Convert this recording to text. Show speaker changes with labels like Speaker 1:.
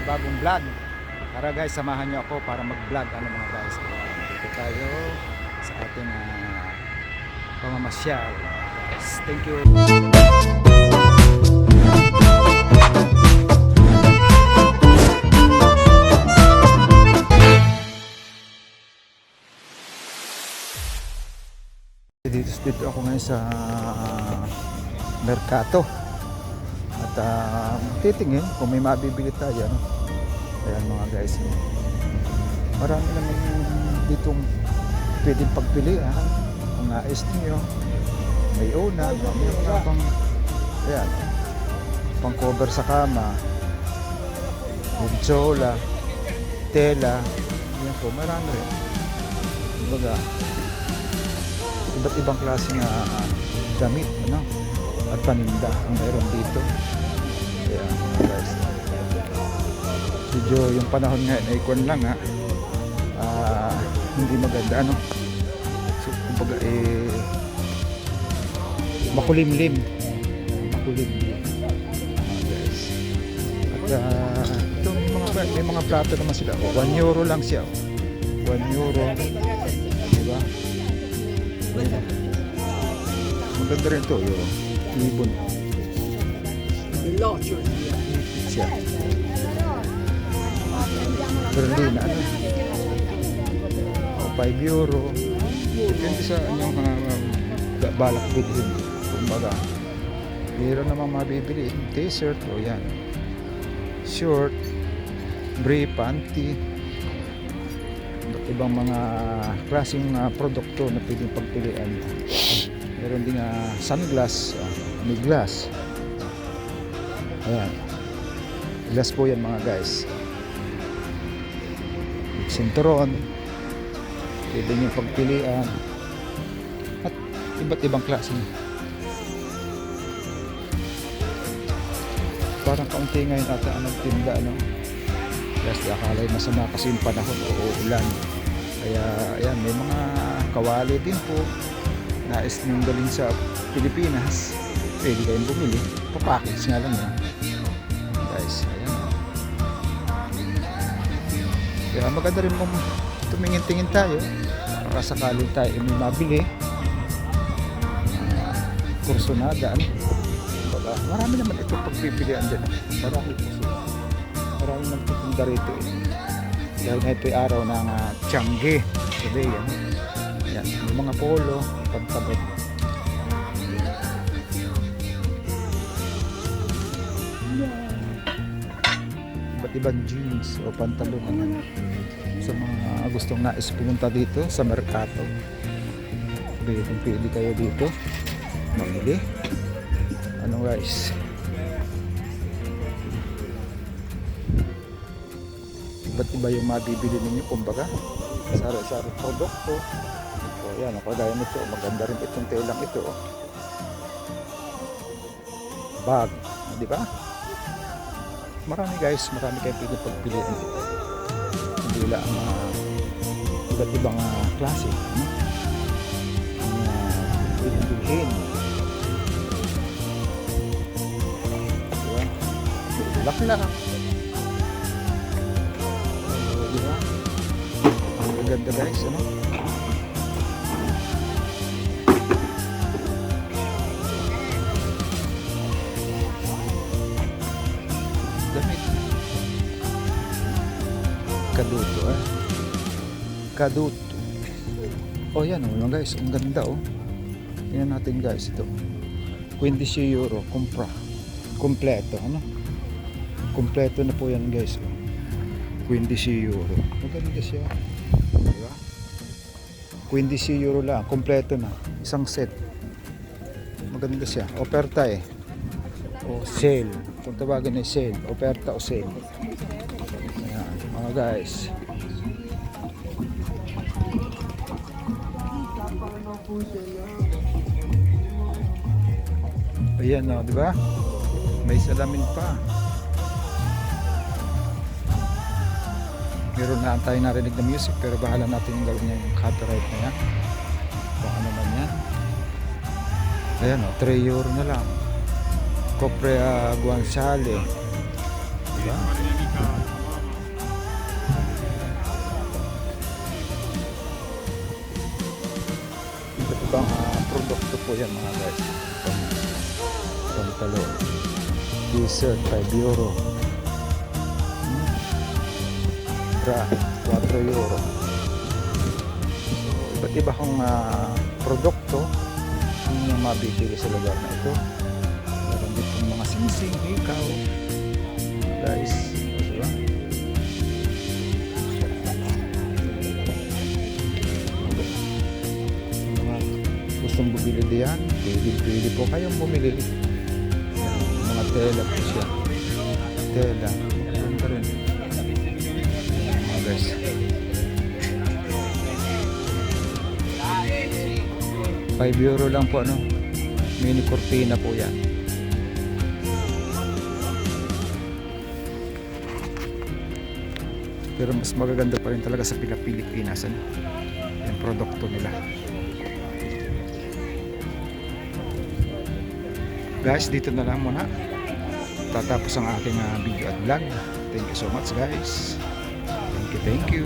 Speaker 1: bagong vlog. Tara guys, samahan nyo ako para mag-vlog mga guys. Dito tayo sa ating pamamasyal. Guys, thank you. Dito ako ngayon sa Mercato at titingin kung may mabibili tayo, ano? Ayan mga guys, marami naman ditong pwedeng pagpilian kung nais niyo. May una, may mga ayan, pang cover sa kama, chola, tela, yan po, marami rin. Kumbaga, iba't ibang klase na damit, ano, at paninda ang mayroon dito. Kaya guys, medyo yung panahon ngayon ay ikon lang hindi maganda, ano. So kumbaga makulimlim guys. At ito may mga plato naman sila. 1 euro lang siya, 1 euro, diba? Maganda rin ito, yung ibon siya. Berlin, ano, 5 euro, depende sa anyong balak bilhin. Kumbaga, meron namang mabibili t-shirt, o yan, short, brief, panty, ibang mga klaseng produkto na pwedeng pagpilian. Meron din sunglass, may glass. Ayan, glass po yan mga guys. Sinturon, pwede nyo pagpilian, at iba't ibang klase. Parang kaunti ngayon ata ang nagtinda, ano. Yes, akala'y masama kasi yung panahon o ulan. Kaya ayan, may mga kawali din po. Nais niyong galing sa Pilipinas, pwede kayong bumili. Papackage nga lang yan guys. Ayan. Kaya maganda rin mong tumingin-tingin tayo para sakaling tayo may mabili. Kursunada, ano. Marami naman ito pagpipilian din. Marami nagtitinda rito dahil na ito'y araw ng Tiangge today, ano. Yan, may mga polo, pantalon. Iba't ibang jeans o pantalon, ano, sa mga gustong nais pumunta dito sa Mercato. Pili kayo dito, mamili. Ano guys, iba't iba yung mabibili ninyo, kumbaga sari-sari produkto. So yan, ako gaya nito, maganda rin itong telang ito, bag, di ba? Marami guys, marami kayong pwede pagpilian dito. Hindi lang iba't ibang klase, pwedeng bilhin. Laklak. Diba? Ang ganda guys, ano? Damit. Kaduto, Kaduto. Oh yan, oh guys, ang ganda, oh. Tingnan natin guys, ito. 15 euro, kompleto, ano? Kompleto na po yan guys, 15 euro. Maganda siya, diba? 15 euro lang, kompleto na, isang set. Maganda siya, oferta o sale, kung tawagin ay sale, oferta o sale. Ayan, mga guys. Ayan, o, diba? May salamin pa. Meron na tayo narinig na music, pero bahala natin yung gawin niya yung copyright na yan. Kung ano man yan. Ayan, 3 euro na lang. Copre guanciale. Diba? Ayan mga guys. Pantalon. T-shirt, 5 euro. Bra, 4 euro. So, iba't iba kong produkto ang inyong mabibili sa lugar na ito. Meron dito mga singsing, ikaw. Guys, diba? Mga gustong bumili diyan, pwede po kayong bumili. Mga tela po siya. Tela. Ganda rin. Mga guys. €5 lang po ano. Mini cortina po yan. Pero mas magaganda pa rin talaga sa Pilipinas ano? Yung produkto nila. Guys, dito na lang muna tatapos ang aking video at vlog. Thank you so much guys. Thank you.